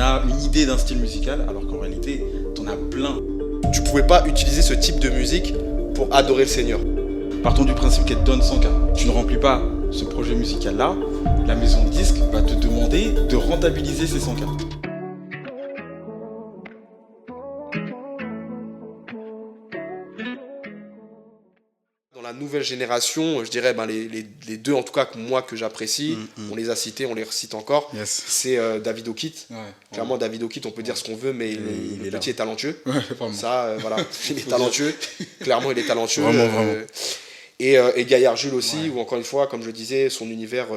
a une idée d'un style musical, alors qu'en réalité, t'en as plein. Tu pouvais pas utiliser ce type de musique pour adorer le Seigneur. Partons du principe qu'elle te donne 100K. Tu ne remplis pas ce projet musical-là, la maison de disques va te demander de rentabiliser ces 100K. Dans la nouvelle génération, je dirais les deux en tout cas que j'apprécie, on les a cités, on les recite encore, Yes. c'est David O'Keefe. Ouais, Clairement David O'Keefe, on peut dire ce qu'on veut, mais il le est là. petit est talentueux. Ouais, vraiment. Ça, voilà, il est talentueux. Clairement, il est talentueux. Vraiment. Et Gaillard Jules aussi, Ouais. où encore une fois, comme je disais, son univers,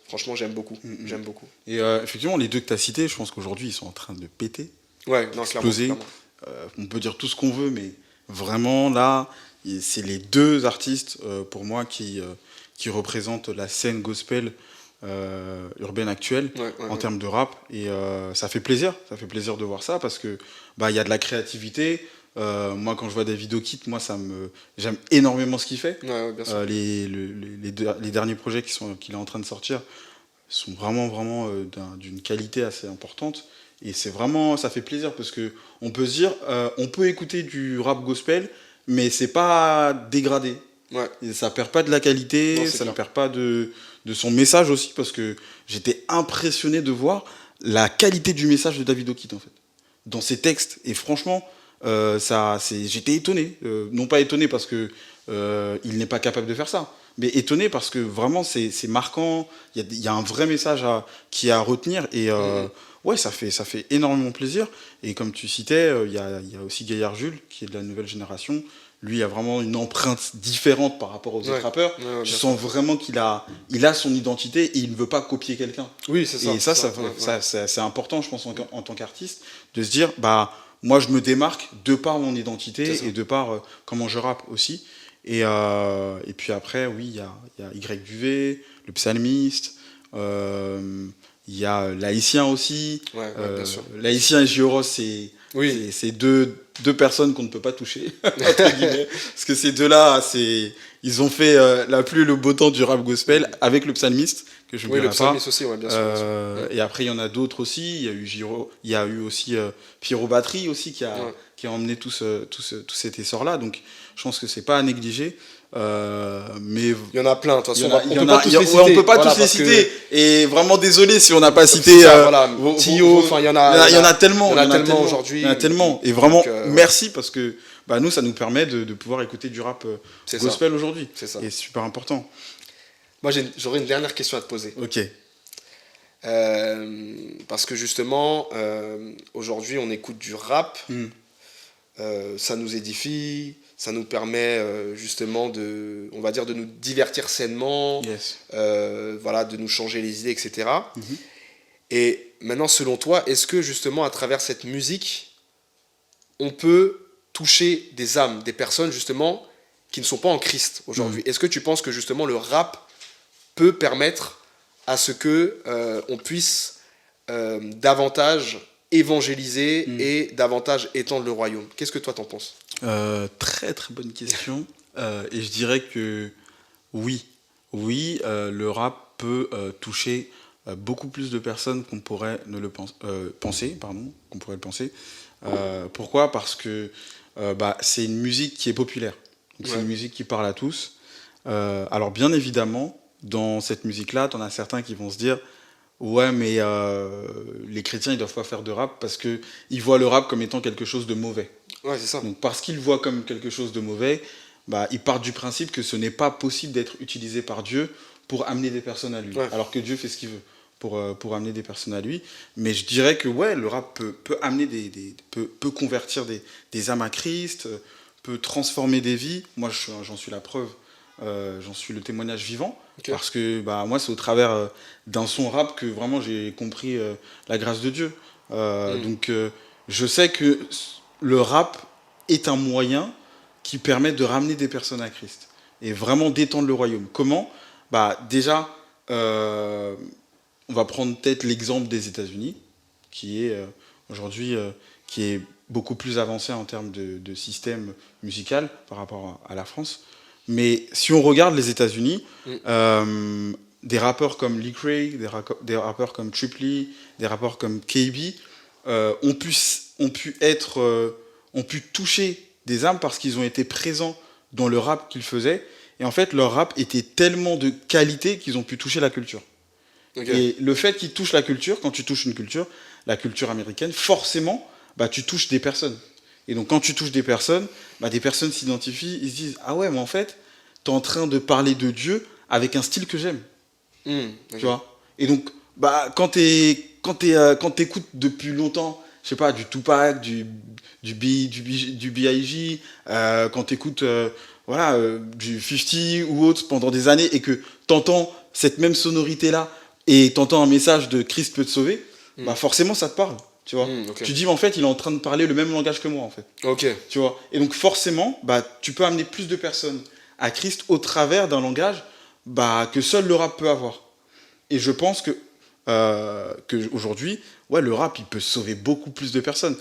franchement, j'aime beaucoup. J'aime beaucoup. Et effectivement, les deux que tu as cités, je pense qu'aujourd'hui, ils sont en train de péter, Ouais, non, clairement. exploser. On peut dire tout ce qu'on veut, mais vraiment, là, c'est les deux artistes, pour moi, qui représentent la scène gospel urbaine actuelle en termes de rap. Et ça fait plaisir de voir ça, parce que y a de la créativité. Moi, quand je vois David O'Keefe, j'aime énormément ce qu'il fait. Ouais, bien sûr. Les derniers projets qu'il est en train de sortir sont vraiment d'une qualité assez importante. Et c'est vraiment, ça fait plaisir, parce que on peut se dire, on peut écouter du rap gospel, mais c'est pas dégradé. Ouais. Et ça perd pas de la qualité, Non, ça ne perd pas de son message aussi, parce que j'étais impressionné de voir la qualité du message de David O'Keefe, en fait, dans ses textes. Et franchement, j'étais étonné. Non pas étonné parce que il n'est pas capable de faire ça, mais étonné parce que vraiment c'est marquant. Il y a un vrai message qui est à retenir. Et ouais, ça fait énormément plaisir. Et comme tu citais, il y a aussi Gaillard Jules, qui est de la nouvelle génération. Lui a vraiment une empreinte différente par rapport aux autres rappeurs. Ouais, je sens vraiment qu'il a son identité et il ne veut pas copier quelqu'un. Oui, c'est ça. Et ça, c'est important, je pense, en tant qu'artiste, de se dire, moi, je me démarque de par mon identité et de par comment je rappe aussi. Et puis après, oui, il y a Y Duvet, le psalmiste, il y a l'haïtien aussi. Ouais, bien sûr. L'haïtien et J.O. c'est deux personnes qu'on ne peut pas toucher, entre guillemets, parce que ces deux-là, ils ont fait la pluie et le beau temps du rap gospel avec le psalmiste, que je ne le pas. psalmiste aussi, ouais, bien sûr. Et après, il y en a d'autres aussi. Il y a eu aussi Pierrot Battery aussi qui a emmené tout cet essor-là. Donc, je pense que c'est pas à négliger. Mais il y en a plein, de toute façon. On peut pas tous les citer. Et vraiment désolé si on n'a pas cité. Tio, enfin, il y en a tellement. Il y en a tellement aujourd'hui. Il y en a tellement. Et vraiment, merci, parce que nous, ça nous permet de pouvoir écouter du rap gospel aujourd'hui. C'est ça. Et c'est super important. Moi, j'aurais une dernière question à te poser. Ok. Parce que justement, aujourd'hui, on écoute du rap. Ça nous édifie, ça nous permet justement de nous divertir sainement, de nous changer les idées, etc. Et maintenant, selon toi, est-ce que justement, à travers cette musique, on peut toucher des âmes, des personnes justement qui ne sont pas en Christ aujourd'hui? Est-ce que tu penses que justement le rap peut permettre à ce que on puisse davantage évangéliser et davantage étendre le royaume? Qu'est-ce que toi t'en penses? Très très bonne question. Et je dirais que oui, le rap peut toucher beaucoup plus de personnes qu'on pourrait le penser. Pourquoi? Parce que c'est une musique qui est populaire. Donc c'est une musique qui parle à tous. Alors bien évidemment, dans cette musique-là, tu en as certains qui vont se dire: ouais, mais les chrétiens, ils doivent pas faire de rap parce qu'ils voient le rap comme étant quelque chose de mauvais. Ouais, c'est ça. Donc parce qu'ils voient comme quelque chose de mauvais, ils partent du principe que ce n'est pas possible d'être utilisé par Dieu pour amener des personnes à lui. Ouais. Alors que Dieu fait ce qu'il veut pour amener des personnes à lui. Mais je dirais que ouais, le rap peut amener peut convertir des âmes à Christ, peut transformer des vies. Moi, j'en suis la preuve. J'en suis le témoignage vivant. Okay. Parce que moi, c'est au travers d'un son rap que vraiment j'ai compris la grâce de Dieu. Donc, je sais que le rap est un moyen qui permet de ramener des personnes à Christ et vraiment d'étendre le royaume. Comment? Déjà, on va prendre peut-être l'exemple des États-Unis, qui est aujourd'hui qui est beaucoup plus avancé en termes de système musical par rapport à la France. Mais si on regarde les États-Unis, des rappeurs comme Lecrae, des rappeurs comme Triple E, des rappeurs comme KB, ont pu toucher des âmes parce qu'ils ont été présents dans le rap qu'ils faisaient. Et en fait, leur rap était tellement de qualité qu'ils ont pu toucher la culture. Okay. Et le fait qu'ils touchent la culture, quand tu touches une culture, la culture américaine, forcément, tu touches des personnes. Et donc, quand tu touches des personnes s'identifient, ils se disent « Ah ouais, mais en fait, t'es en train de parler de Dieu avec un style que j'aime. Okay. Tu vois ? Et donc, quand t'écoutes depuis longtemps, je sais pas, du Tupac, du B.I.G., quand t'écoutes du 50 ou autre pendant des années et que t'entends cette même sonorité-là et t'entends un message de Christ peut te sauver, forcément ça te parle, tu vois. Okay. Tu dis, mais en fait, il est en train de parler le même langage que moi, en fait. Okay. Tu vois. Et donc, forcément, tu peux amener plus de personnes à Christ au travers d'un langage que seul le rap peut avoir. Et je pense que aujourd'hui, le rap, il peut sauver beaucoup plus de personnes,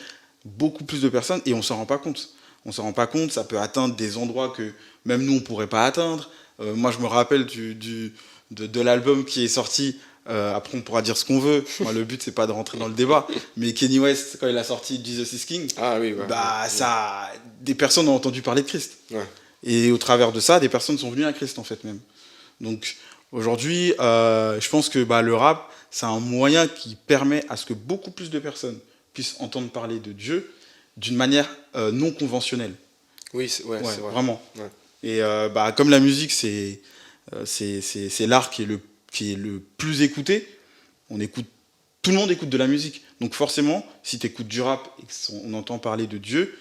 et on s'en rend pas compte. Ça peut atteindre des endroits que même nous, on pourrait pas atteindre. Moi, je me rappelle de l'album qui est sorti. Après, on pourra dire ce qu'on veut. Moi, le but, c'est pas de rentrer dans le débat. Mais Kanye West, quand il a sorti Jesus is King, des personnes ont entendu parler de Christ. Ouais. Et au travers de ça, des personnes sont venues à Christ, en fait, même. Donc, aujourd'hui, je pense que le rap, c'est un moyen qui permet à ce que beaucoup plus de personnes puissent entendre parler de Dieu d'une manière non conventionnelle. Oui, c'est vrai. Vraiment. Ouais. Et comme la musique, c'est l'art qui est le plus écouté, tout le monde écoute de la musique. Donc forcément, si tu écoutes du rap et qu'on entend parler de Dieu,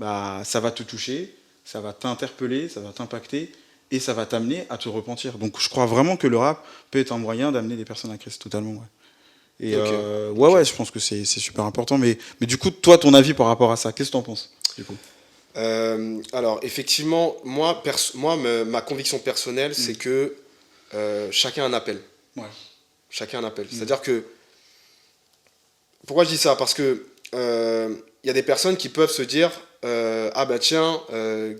ça va te toucher, ça va t'interpeller, ça va t'impacter et ça va t'amener à te repentir. Donc je crois vraiment que le rap peut être un moyen d'amener des personnes à Christ, totalement. Ouais. Et je pense que c'est super important. Mais du coup, toi, ton avis par rapport à ça, qu'est-ce que tu en penses du coup ? Alors effectivement, moi ma conviction personnelle, c'est que chacun a un appel. Ouais. Chacun a un appel. C'est-à-dire que... Pourquoi je dis ça ? Parce que y a des personnes qui peuvent se dire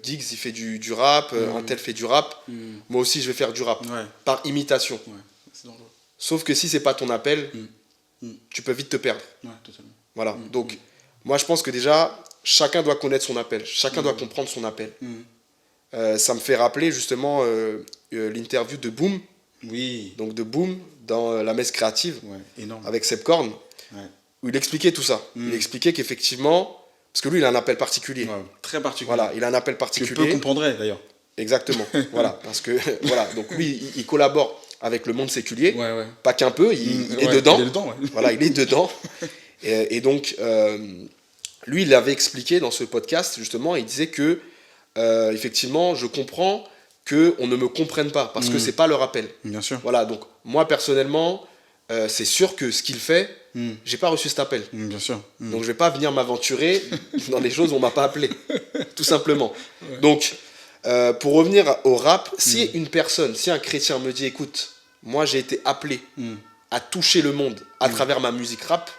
Giggs il fait du rap, un tel fait du rap, moi aussi je vais faire du rap, par imitation. Ouais. C'est dangereux. Sauf que si c'est pas ton appel, tu peux vite te perdre. Ouais, totalement. Voilà. Donc moi je pense que déjà chacun doit connaître son appel, chacun doit comprendre son appel. Ça me fait rappeler justement l'interview de Boom. Oui. Donc de Boom dans La Messe Créative, énorme. Avec Seb Korn, où il expliquait tout ça. Il expliquait qu'effectivement, parce que lui il a un appel particulier. Ouais, très particulier. Voilà, il a un appel particulier. Que peu comprendraient d'ailleurs. Exactement. Voilà, parce que donc lui il collabore avec le monde séculier, pas qu'un peu, il est dedans. Il est dedans, Voilà, il est dedans. Et donc lui il avait expliqué dans ce podcast justement, il disait que effectivement je comprends qu'on ne me comprenne pas parce que c'est pas leur appel. Bien sûr. Voilà, donc moi personnellement c'est sûr que ce qu'il fait, j'ai pas reçu cet appel. Bien sûr. Donc je vais pas venir m'aventurer dans des choses où on m'a pas appelé, tout simplement. Ouais. Donc pour revenir au rap, si un chrétien me dit écoute, moi j'ai été appelé à toucher le monde à travers ma musique rap,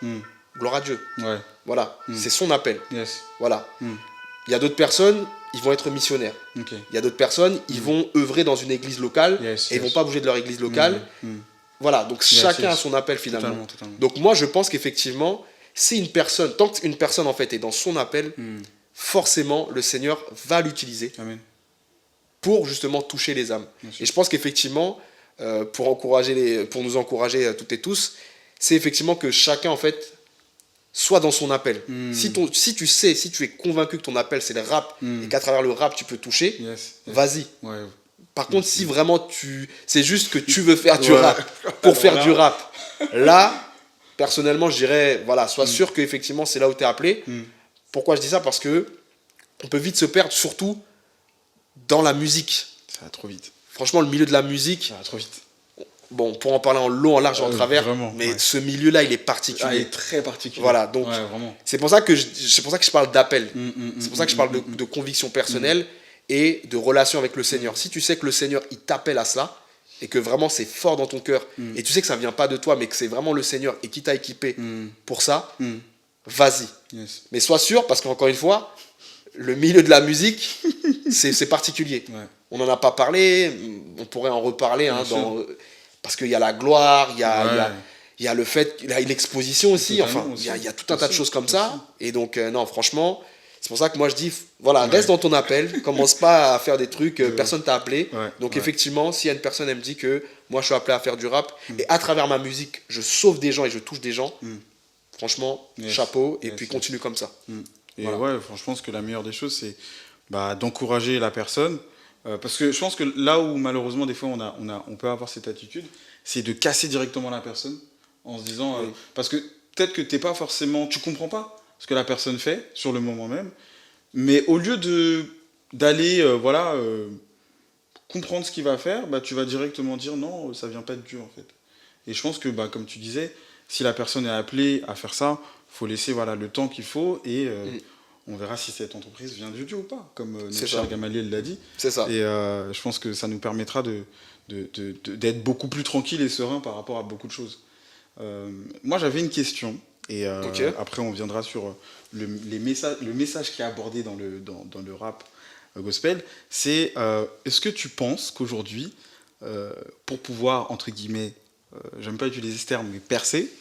gloire à Dieu. Ouais. Voilà, c'est son appel. Yes. Voilà. Il y a d'autres personnes, ils vont être missionnaires. Okay. Il y a d'autres personnes, ils vont œuvrer dans une église locale et ils vont pas bouger de leur église locale. Voilà, donc chacun a son appel finalement. Totalement. Donc moi je pense qu'effectivement, si une personne, tant qu'une personne en fait est dans son appel, forcément le Seigneur va l'utiliser. Amen. Pour justement toucher les âmes. Et je pense qu'effectivement, pour nous encourager toutes et tous, c'est effectivement que chacun en fait soit dans son appel. Si tu es convaincu que ton appel c'est le rap et qu'à travers le rap tu peux toucher, vas-y. Ouais. Par contre, si vraiment c'est juste que tu veux faire du rap pour faire du rap, là, personnellement, je dirais, voilà, sois sûr qu'effectivement c'est là où tu es appelé. Pourquoi je dis ça ? Parce que on peut vite se perdre, surtout dans la musique. Ça va trop vite. Franchement, le milieu de la musique. Ça va trop vite. Bon, pour en parler en long, en large, en travers, vraiment, mais ce milieu-là, il est particulier. Il est très particulier. Voilà, donc c'est pour ça que je parle d'appel. C'est pour ça que je parle de conviction personnelle et de relation avec le Seigneur. Si tu sais que le Seigneur, il t'appelle à cela et que vraiment c'est fort dans ton cœur et tu sais que ça ne vient pas de toi, mais que c'est vraiment le Seigneur et qui t'a équipé pour ça, vas-y. Yes. Mais sois sûr, parce qu'encore une fois, le milieu de la musique, c'est particulier. Ouais. On n'en a pas parlé, on pourrait en reparler, parce qu'il y a la gloire, il y Il y a le fait, il y a l'exposition aussi, enfin, aussi. il y a tout un tas de choses comme ça. Et donc, non, franchement, c'est pour ça que moi je dis, voilà, reste dans ton appel, commence pas à faire des trucs, personne t'a appelé. Donc, effectivement, s'il y a une personne, elle me dit que moi je suis appelé à faire du rap, et à travers ma musique, je sauve des gens et je touche des gens, franchement, chapeau, et puis continue comme ça. Et voilà. Franchement, je pense que la meilleure des choses, c'est d'encourager la personne. Parce que je pense que là où malheureusement, des fois, on peut avoir cette attitude, c'est de casser directement la personne en se disant. Parce que peut-être que t'es pas forcément. Tu comprends pas ce que la personne fait sur le moment même. Mais au lieu d'aller comprendre ce qu'il va faire, tu vas directement dire non, ça vient pas de Dieu en fait. Et je pense que, comme tu disais, si la personne est appelée à faire ça, il faut laisser le temps qu'il faut et on verra si cette entreprise vient de Dieu ou pas, comme notre cher Gamaliel l'a dit. C'est ça. Et je pense que ça nous permettra d'être beaucoup plus tranquille et serein par rapport à beaucoup de choses. Moi, j'avais une question, et après on viendra sur le message qui est abordé dans le rap gospel. C'est est-ce que tu penses qu'aujourd'hui, pour pouvoir, entre guillemets, j'aime pas utiliser ce terme, mais percer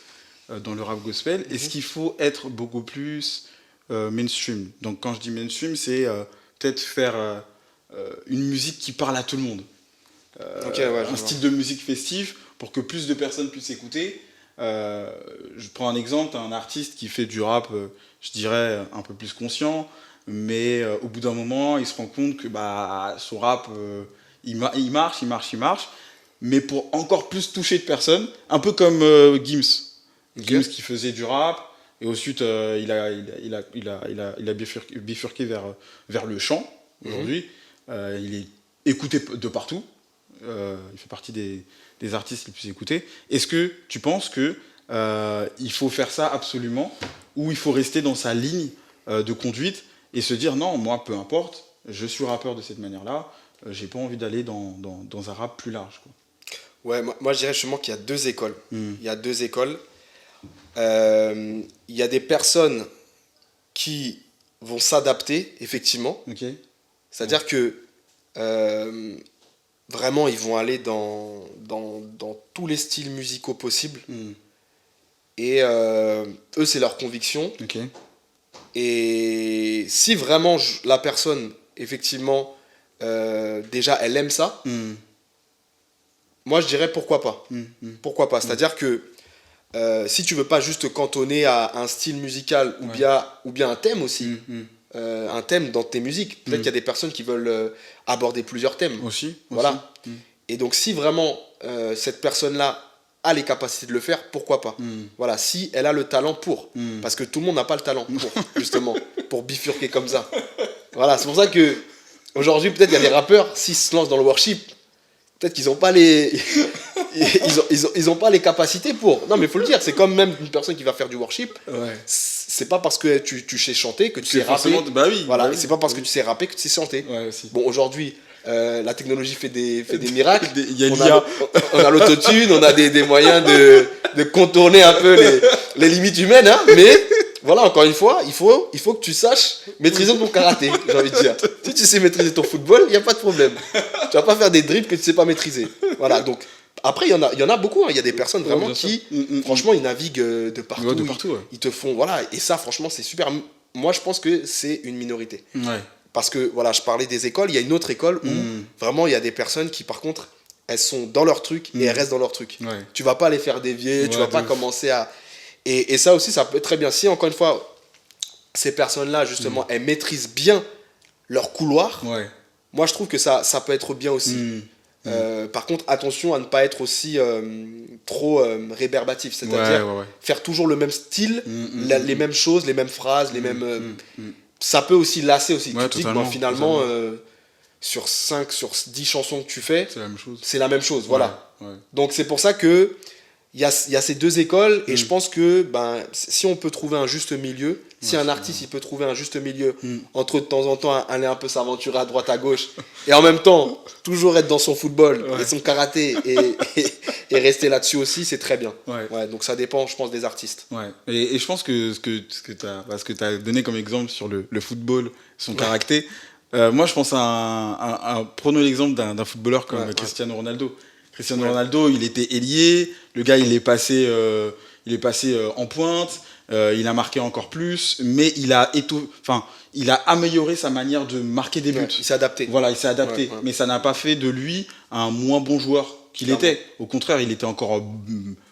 dans le rap gospel, est-ce qu'il faut être beaucoup plus mainstream? Donc quand je dis mainstream, c'est peut-être faire une musique qui parle à tout le monde. Un style de musique festive pour que plus de personnes puissent écouter. Je prends un exemple, un artiste qui fait du rap, je dirais, un peu plus conscient, mais au bout d'un moment, il se rend compte que son rap, il marche, mais pour encore plus toucher de personnes, un peu comme Gims. Gims qui faisait du rap, et ensuite il a bifurqué vers le chant. Aujourd'hui, il est écouté de partout. Il fait partie des artistes les plus écoutés. Est-ce que tu penses que il faut faire ça absolument, ou il faut rester dans sa ligne de conduite et se dire non, moi peu importe, je suis rappeur de cette manière-là, j'ai pas envie d'aller dans un rap plus large, quoi. Ouais, moi je dirais justement qu'il y a deux écoles. Il y a deux écoles. Il y a des personnes qui vont s'adapter, effectivement. C'est-à-dire que vraiment, ils vont aller dans tous les styles musicaux possibles. Et eux, c'est leur conviction. Et si vraiment la personne, effectivement, déjà, elle aime ça, moi, je dirais pourquoi pas. Pourquoi pas. C'est-à-dire que si tu veux pas juste te cantonner à un style musical ou bien un thème aussi, un thème dans tes musiques, peut-être qu'il y a des personnes qui veulent aborder plusieurs thèmes. Voilà. Et donc, si vraiment cette personne-là a les capacités de le faire, pourquoi pas. Voilà, si elle a le talent pour. Parce que tout le monde n'a pas le talent pour, justement, pour bifurquer comme ça. Voilà, c'est pour ça que aujourd'hui, peut-être il y a des rappeurs, s'ils se lancent dans le worship, peut-être qu'ils n'ont pas ils ont pas les capacités pour. Non, mais il faut le dire, c'est comme même une personne qui va faire du worship. C'est pas parce que tu sais chanter que tu sais rapper. Voilà, c'est pas parce que tu sais rapper que tu sais chanter. Bon, aujourd'hui, la technologie fait des miracles. On a l'autotune, on a des moyens de contourner un peu les limites humaines, hein, mais voilà, encore une fois, il faut que tu saches maîtriser ton karaté, j'ai envie de dire. Si tu sais maîtriser ton football, il n'y a pas de problème. Tu vas pas faire des dribbles que tu sais pas maîtriser. Voilà, donc après, il y en a beaucoup, hein. Il y a des personnes vraiment qui, franchement, ils naviguent de partout. Ils te font, voilà, et ça, franchement, c'est super. Moi, je pense que c'est une minorité. Parce que, voilà, je parlais des écoles, il y a une autre école où vraiment, il y a des personnes qui, par contre, elles sont dans leur truc et elles restent dans leur truc. Tu vas pas les faire dévier, tu vas pas commencer à... Et ça aussi, ça peut être très bien. Si, encore une fois, ces personnes-là, justement, elles maîtrisent bien leur couloir, moi, je trouve que ça peut être bien aussi. Par contre, attention à ne pas être aussi trop rébarbatif. C'est-à-dire faire toujours le même style, les mêmes choses, les mêmes phrases, les mêmes... Ça peut aussi lasser aussi. Tu te dis que finalement, sur 10 chansons que tu fais, c'est la même chose. Voilà. Donc, c'est pour ça que il y a ces deux écoles, et je pense que si on peut trouver un juste milieu, si un artiste il peut trouver un juste milieu entre de temps en temps aller un peu s'aventurer à droite à gauche, et en même temps toujours être dans son football et son karaté et rester là-dessus aussi, c'est très bien. Donc ça dépend, je pense, des artistes. Et je pense que ce que tu as donné comme exemple sur le football, son karaté, moi je pense prenons l'exemple d'un footballeur comme Cristiano Ronaldo, Cristiano Ronaldo, il était ailier, le gars il est passé en pointe, il a marqué encore plus, mais il a amélioré sa manière de marquer des buts. Ouais, il s'est adapté. Voilà, il s'est adapté, mais ça n'a pas fait de lui un moins bon joueur qu'il était. Au contraire, il était encore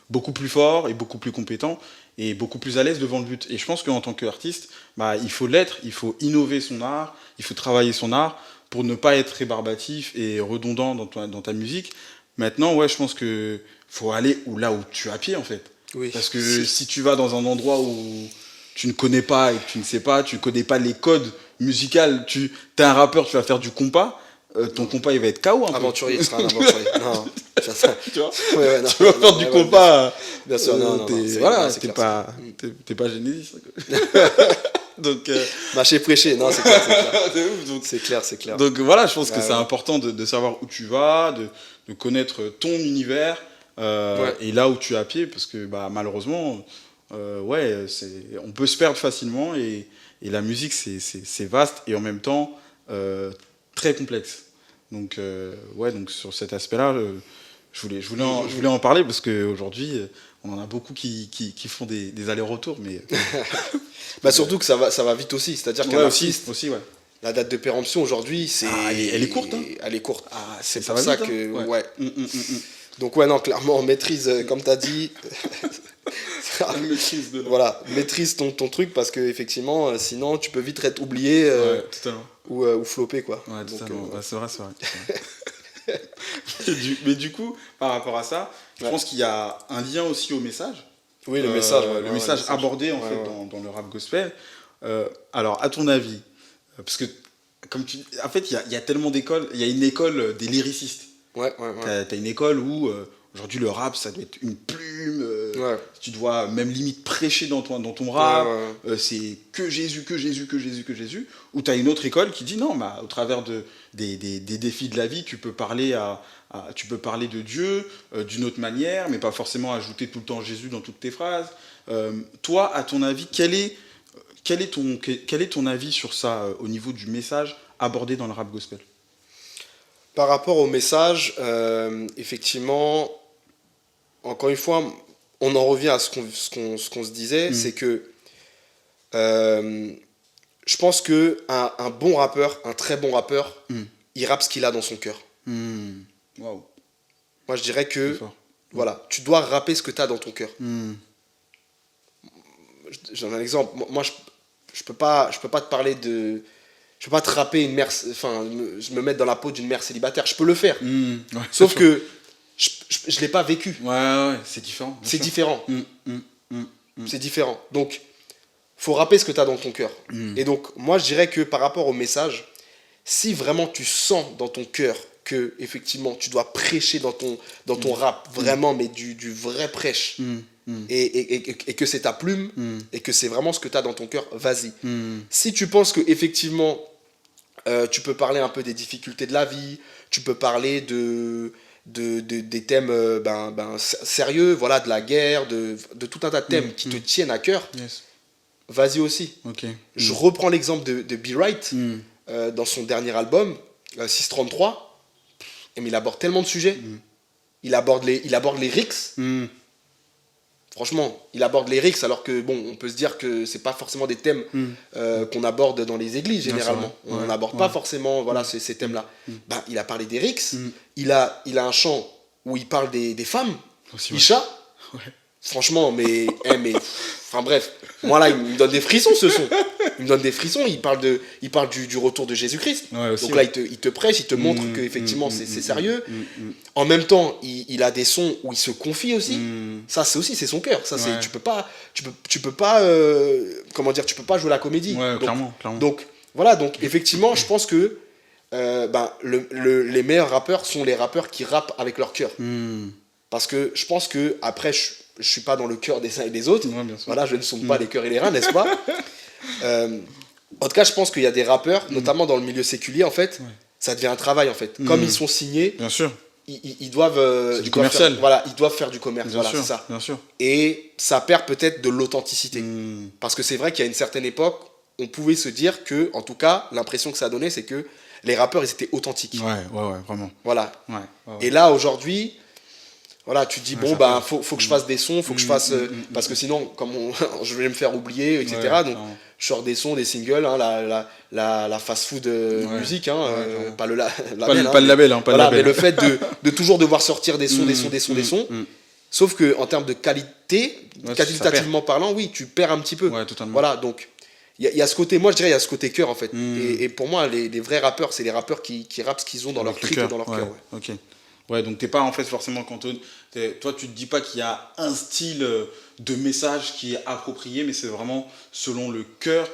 beaucoup plus fort et beaucoup plus compétent et beaucoup plus à l'aise devant le but. Et je pense qu'en tant qu'artiste, il faut l'être, il faut innover son art, il faut travailler son art pour ne pas être rébarbatif et redondant dans ta musique. Maintenant, ouais, je pense que faut aller là où tu as pied, en fait. Oui. Parce que si tu vas dans un endroit où tu ne connais pas et que tu ne sais pas, tu ne connais pas les codes musicaux, tu es un rappeur, tu vas faire du compas, ton compas il va être KO un aventurier, tu seras un aventurier. Non, tu vois, non, tu vas faire du compas. Bien sûr, non, t'es pas Genesis. Donc, mâcher prêcher, non, c'est clair, c'est clair. Donc voilà, je pense que c'est important de savoir où tu vas, de connaître ton univers et là où tu es à pied, parce que malheureusement, on peut se perdre facilement et la musique c'est vaste et en même temps très complexe. Donc donc sur cet aspect-là, je voulais en parler parce qu'aujourd'hui on en a beaucoup qui font des allers-retours, mais surtout que ça va vite aussi, c'est-à-dire qu'un artiste, aussi. La date de péremption aujourd'hui, elle est courte. Hein. Elle est courte. C'est pour ça que Donc non, clairement, maîtrise, comme tu as dit. Maîtrise ton truc, parce que effectivement, sinon tu peux vite être oublié ou flopper, quoi. Ouais, c'est vrai. mais du coup, par rapport à ça, je pense qu'il y a un lien aussi au message. Oui, le message. Le message abordé en fait dans le rap gospel. Alors, à ton avis, parce que comme en fait, il y a tellement d'écoles. Il y a une école des lyricistes. T'as une école où aujourd'hui le rap, ça doit être une plume. Tu dois même limite prêcher dans ton rap. C'est que Jésus. Ou t'as une autre école qui dit non, au travers des défis de la vie, tu peux parler tu peux parler de Dieu d'une autre manière, mais pas forcément ajouter tout le temps Jésus dans toutes tes phrases. Toi, à ton avis, quel est ton avis sur ça au niveau du message abordé dans le rap gospel? Par rapport au message, effectivement, encore une fois, on en revient à ce qu'on se disait, c'est que je pense qu'un bon rappeur, un très bon rappeur, il rappe ce qu'il a dans son cœur. Wow. Moi, je dirais que voilà, tu dois rapper ce que tu as dans ton cœur. J'en ai un exemple. Moi, je peux pas te parler de... Je peux pas te rapper une mère... Enfin, je me mettre dans la peau d'une mère célibataire. Je peux le faire. Sauf que je l'ai pas vécu. Ouais, c'est différent. C'est différent. C'est différent. Donc, faut rapper ce que tu as dans ton cœur. Et donc, moi, je dirais que par rapport au message, si vraiment tu sens dans ton cœur que, effectivement, tu dois prêcher dans ton rap, vraiment, mais du vrai prêche, et que c'est ta plume, et que c'est vraiment ce que tu as dans ton cœur, vas-y. Si tu penses que effectivement tu peux parler un peu des difficultés de la vie, tu peux parler des thèmes sérieux, voilà, de la guerre, de tout un tas de thèmes qui te tiennent à cœur, vas-y aussi. Je reprends l'exemple de Be Right, dans son dernier album, 633, mais il aborde tellement de sujets. Il aborde les rics. Franchement, il aborde les rics, alors que, bon, on peut se dire que c'est pas forcément des thèmes qu'on aborde dans les églises, généralement. On n'aborde pas forcément ces thèmes-là. Il a parlé des rics. Il a un chant où il parle des femmes. Isha. Franchement, enfin bref, moi là, il me donne des frissons, ce son. Il me donne des frissons, il parle du retour de Jésus-Christ. Donc là, il te prêche, il te montre qu'effectivement, c'est sérieux. En même temps, il a des sons où il se confie aussi. Ça, c'est son cœur. Ça, tu peux pas jouer la comédie. Clairement. Donc, voilà, donc effectivement, je pense que les meilleurs rappeurs sont les rappeurs qui rappent avec leur cœur. Parce que je pense que, après, je suis pas dans le cœur des uns et des autres. Voilà, je ne sonde pas les cœurs et les reins, n'est-ce pas? En tout cas, je pense qu'il y a des rappeurs, notamment dans le milieu séculier, en fait, ça devient un travail, en fait. Comme ils sont signés, bien sûr, ils doivent... c'est du commercial. Ils doivent faire du commerce, c'est ça. Bien sûr. Et ça perd peut-être de l'authenticité. Parce que c'est vrai qu'il y a une certaine époque, on pouvait se dire que, en tout cas, l'impression que ça donnait, c'est que les rappeurs, ils étaient authentiques. Ouais, vraiment. Voilà. Et là, aujourd'hui... Voilà, tu te dis, bon, faut que je fasse des sons, faut que je fasse. Parce que sinon, je vais me faire oublier, etc. Donc, je sors des sons, des singles, hein, la fast-food musique, hein, pas le label. Pas le label, hein, pas voilà, le label. mais le fait de toujours devoir sortir des sons, des sons. Sauf qu'en termes de qualité, qualitativement parlant, oui, tu perds un petit peu. Ouais, totalement. Voilà, donc. Il y a ce côté, moi je dirais, il y a ce côté cœur en fait. Et pour moi, les vrais rappeurs, c'est les rappeurs qui rappent ce qu'ils ont dans leur trip et dans leur cœur. Ouais. Ok. Ouais, donc t'es pas en fait forcément cantonné. Toi, tu te dis pas qu'il y a un style de message qui est approprié, mais c'est vraiment selon le cœur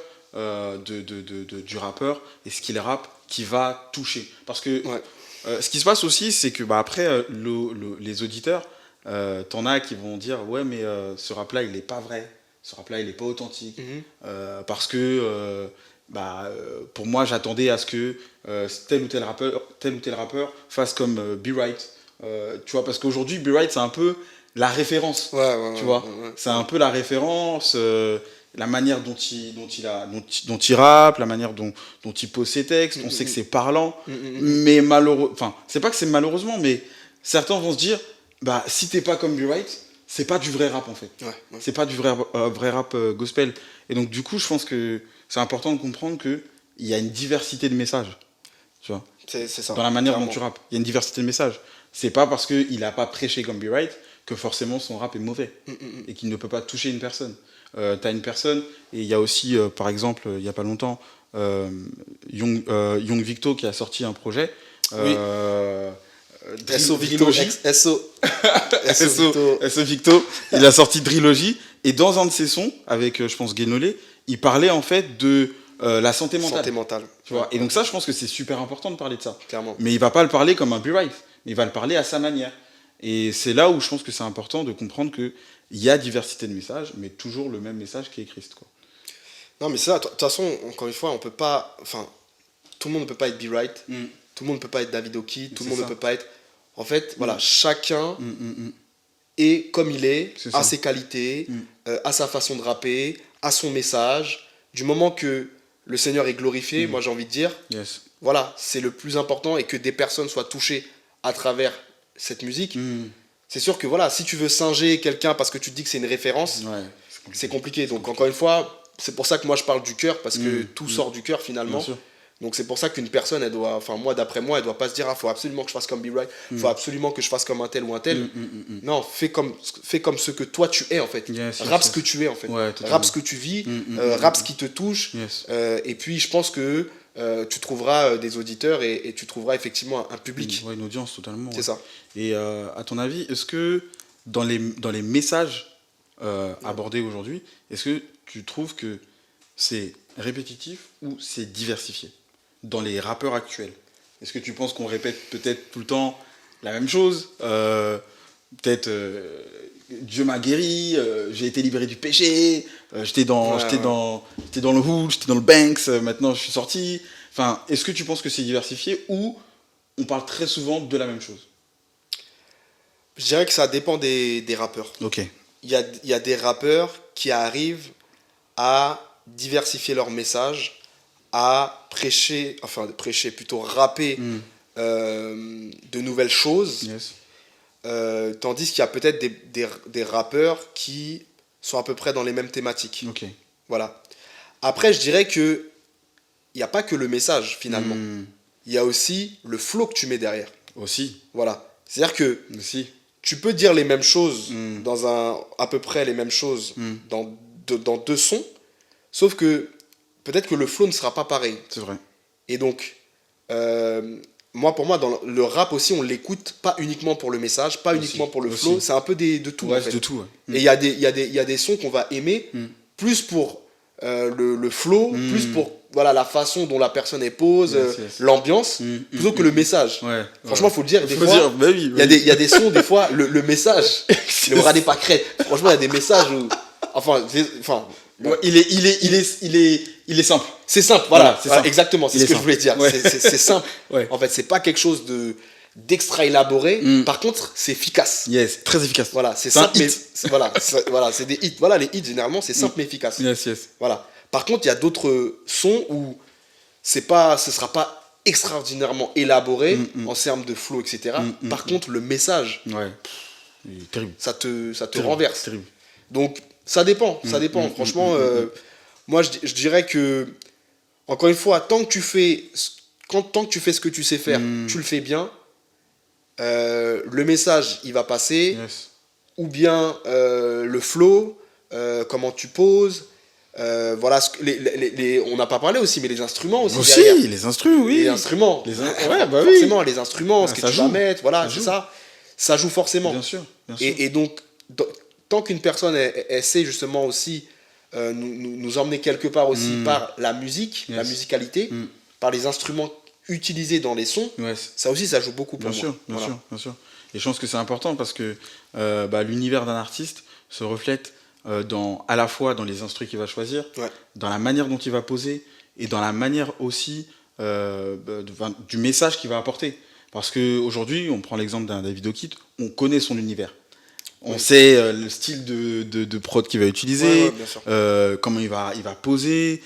du rappeur et ce qu'il rappe qui va toucher. Parce que ce qui se passe aussi, c'est que après, les auditeurs, t'en as qui vont dire ouais, mais ce rap-là, il est pas vrai. Ce rap-là, il n'est pas authentique. Parce que, pour moi, j'attendais à ce que tel ou tel rappeur fasse comme Be Right. Tu vois, parce qu'aujourd'hui, Be Right, c'est un peu la référence. Tu vois, c'est un peu la référence, la manière dont il rappe, la manière dont il pose ses textes. On sait que c'est parlant. Mais malheureusement, enfin, c'est pas que c'est malheureusement, mais certains vont se dire, si t'es pas comme Be Right, c'est pas du vrai rap en fait. C'est pas du vrai rap gospel. Et donc du coup, je pense que c'est important de comprendre qu'il y a une diversité de messages. Tu vois, c'est ça. Dans la manière dont tu rappes, il y a une diversité de messages. C'est pas parce qu'il a pas prêché comme Be Right que forcément son rap est mauvais et qu'il ne peut pas toucher une personne. T'as une personne, et il y a aussi, par exemple, il y a pas longtemps, Young Victo qui a sorti un projet. SO Victo, SO Victo, il a sorti Drillogy, et dans un de ses sons, avec je pense Guénolé, il parlait en fait de la santé mentale. Tu vois, et donc ça, je pense que c'est super important de parler de ça. Clairement. Mais il va pas le parler comme un Be Right, mais il va le parler à sa manière. Et c'est là où je pense que c'est important de comprendre qu'il y a diversité de messages, mais toujours le même message qui est Christ, quoi. Non, mais ça, de toute façon, encore une fois, on peut pas. Enfin, tout le monde ne peut pas être Be Right. Tout le monde ne peut pas être David Oki. Tout le monde ne peut pas être. En fait, voilà, chacun est comme il est, à ses qualités, à sa façon de rapper, à son message. Du moment que le Seigneur est glorifié, moi j'ai envie de dire, voilà, c'est le plus important, et que des personnes soient touchées à travers cette musique. C'est sûr que voilà, si tu veux singer quelqu'un parce que tu te dis que c'est une référence, c'est compliqué. Donc encore une fois, c'est pour ça que moi je parle du cœur, parce que tout sort du cœur finalement. Donc c'est pour ça qu'une personne, elle doit, enfin moi d'après moi, elle doit pas se dire faut absolument que je fasse comme Be Right, faut absolument que je fasse comme un tel ou un tel. Non, fais comme ce que toi tu es en fait. Rappe ce que tu es en fait. Rappe ce que tu vis, rappe ce qui te touche. Et puis je pense que tu trouveras des auditeurs et tu trouveras effectivement un public. Une audience totalement. C'est ça. Et à ton avis, est-ce que dans les messages abordés aujourd'hui, est-ce que tu trouves que c'est répétitif ou c'est diversifié dans les rappeurs actuels? Est-ce que tu penses qu'on répète peut-être tout le temps la même chose, peut-être Dieu m'a guéri, j'ai été libéré du péché, j'étais dans le hood, j'étais dans le Banks, maintenant je suis sorti. Enfin, est-ce que tu penses que c'est diversifié ou on parle très souvent de la même chose? Je dirais que ça dépend des rappeurs. Ok. Il y a des rappeurs qui arrivent à diversifier leur message, à prêcher, plutôt rapper de nouvelles choses. Tandis qu'il y a peut-être des rappeurs qui sont à peu près dans les mêmes thématiques. Voilà. Après, je dirais que il n'y a pas que le message finalement. Il y a aussi le flow que tu mets derrière. Aussi. Voilà. C'est-à-dire que tu peux dire les mêmes choses à peu près les mêmes choses dans deux sons, sauf que peut-être que le flow ne sera pas pareil. C'est vrai. Et donc, pour moi, dans le rap aussi, on l'écoute pas uniquement pour le message, pas uniquement pour le flow, c'est un peu de tout. En fait. De tout. Et il y a des sons qu'on va aimer plus pour le flow, plus pour la façon dont la personne pose, l'ambiance, plutôt que le message. Franchement, faut le dire. Des fois, il y a des sons, des fois, le message, ne me radez pas crête. Franchement, il y a des messages où... Bon. Il est simple. C'est simple, voilà, exactement, c'est ce que je voulais dire. C'est simple. En fait, c'est pas quelque chose d'extra élaboré. Par contre, c'est efficace. Yes, très efficace. Voilà, c'est simple, mais c'est des hits. Voilà, les hits généralement, c'est simple mais efficace. Yes. Voilà. Par contre, il y a d'autres sons où ce sera pas extraordinairement élaboré en termes de flow, etc. Par contre, le message, Terrible. Ça te Terrible. renverse. Terrible. Donc, ça dépend. Franchement, moi, je dirais que, encore une fois, tant que tu fais ce que tu sais faire, tu le fais bien, le message, il va passer. Yes. Ou bien le flow, comment tu poses. Voilà, on n'a pas parlé aussi, mais les instruments aussi. Aussi, derrière. les instruments, oui. Les instruments. Ouais, bah Forcément, oui. les instruments, ce que tu vas mettre, voilà, c'est ça. Ça joue forcément. Bien sûr. Et donc, tant qu'une personne essaie justement aussi nous emmener quelque part aussi par la musique, la musicalité, par les instruments utilisés dans les sons, ça aussi, ça joue beaucoup pour moi. Bien sûr. Et je pense que c'est important parce que l'univers d'un artiste se reflète à la fois dans les instruments qu'il va choisir, dans la manière dont il va poser et dans la manière aussi du message qu'il va apporter. Parce qu'aujourd'hui, on prend l'exemple d'un David O'Keefe, on connaît son univers. On sait le style de prod qu'il va utiliser, comment il va poser,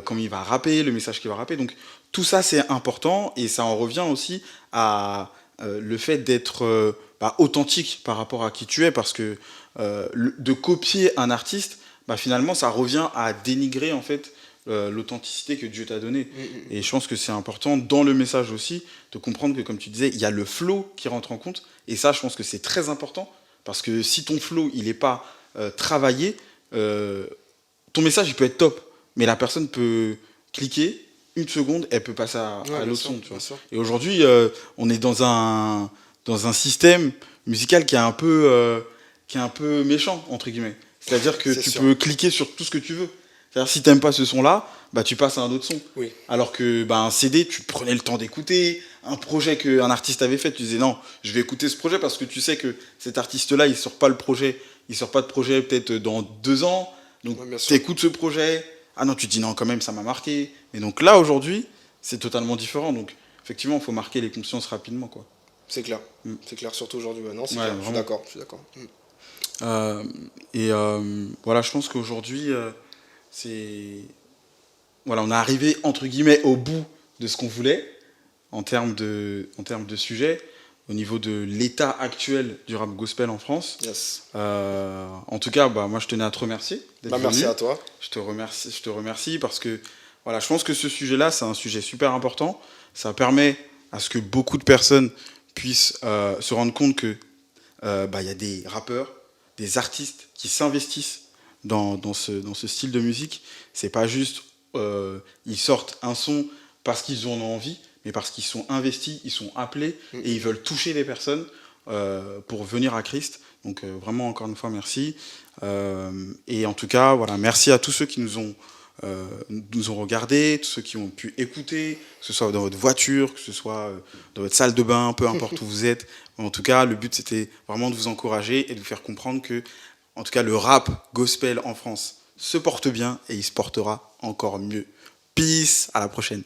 comment il va rapper, le message qu'il va rapper. Donc tout ça, c'est important et ça en revient aussi à le fait d'être authentique par rapport à qui tu es. Parce que de copier un artiste, finalement, ça revient à dénigrer en fait l'authenticité que Dieu t'a donnée. Et je pense que c'est important dans le message aussi de comprendre que, comme tu disais, il y a le flow qui rentre en compte. Et ça, je pense que c'est très important. Parce que si ton flow, il n'est pas travaillé, ton message, il peut être top. Mais la personne peut cliquer, une seconde, elle peut passer à l'autre son. Tu vois. Et aujourd'hui, on est dans un système musical qui est un peu méchant, entre guillemets. C'est-à-dire que tu peux cliquer sur tout ce que tu veux. C'est-à-dire si tu n'aimes pas ce son-là, tu passes à un autre son. Oui. Alors que un CD, tu prenais le temps d'écouter. Un projet qu'un artiste avait fait, tu disais non, je vais écouter ce projet parce que tu sais que cet artiste-là, il sort pas de projet peut-être dans 2 ans. Donc tu écoutes ce projet. Ah non, tu te dis non, quand même, ça m'a marqué. Et donc là, aujourd'hui, c'est totalement différent. Donc effectivement, il faut marquer les consciences rapidement, quoi. C'est clair. C'est clair, surtout aujourd'hui. Non, c'est clair. Je suis d'accord. Voilà, je pense qu'aujourd'hui, on est arrivé, entre guillemets, au bout de ce qu'on voulait en termes de sujet, au niveau de l'état actuel du rap gospel en France. Yes. En tout cas, moi, je tenais à te remercier d'être venu. Merci à toi. Je te remercie parce que je pense que ce sujet-là, c'est un sujet super important. Ça permet à ce que beaucoup de personnes puissent se rendre compte que y a des rappeurs, des artistes qui s'investissent dans ce style de musique. C'est pas juste ils sortent un son parce qu'ils en ont envie, mais parce qu'ils sont investis, ils sont appelés et ils veulent toucher les personnes pour venir à Christ. Donc vraiment, encore une fois, merci. Et en tout cas, merci à tous ceux qui nous ont regardés, tous ceux qui ont pu écouter, que ce soit dans votre voiture, que ce soit dans votre salle de bain, peu importe où vous êtes. En tout cas, le but, c'était vraiment de vous encourager et de vous faire comprendre que, en tout cas, le rap gospel en France se porte bien et il se portera encore mieux. Peace, à la prochaine.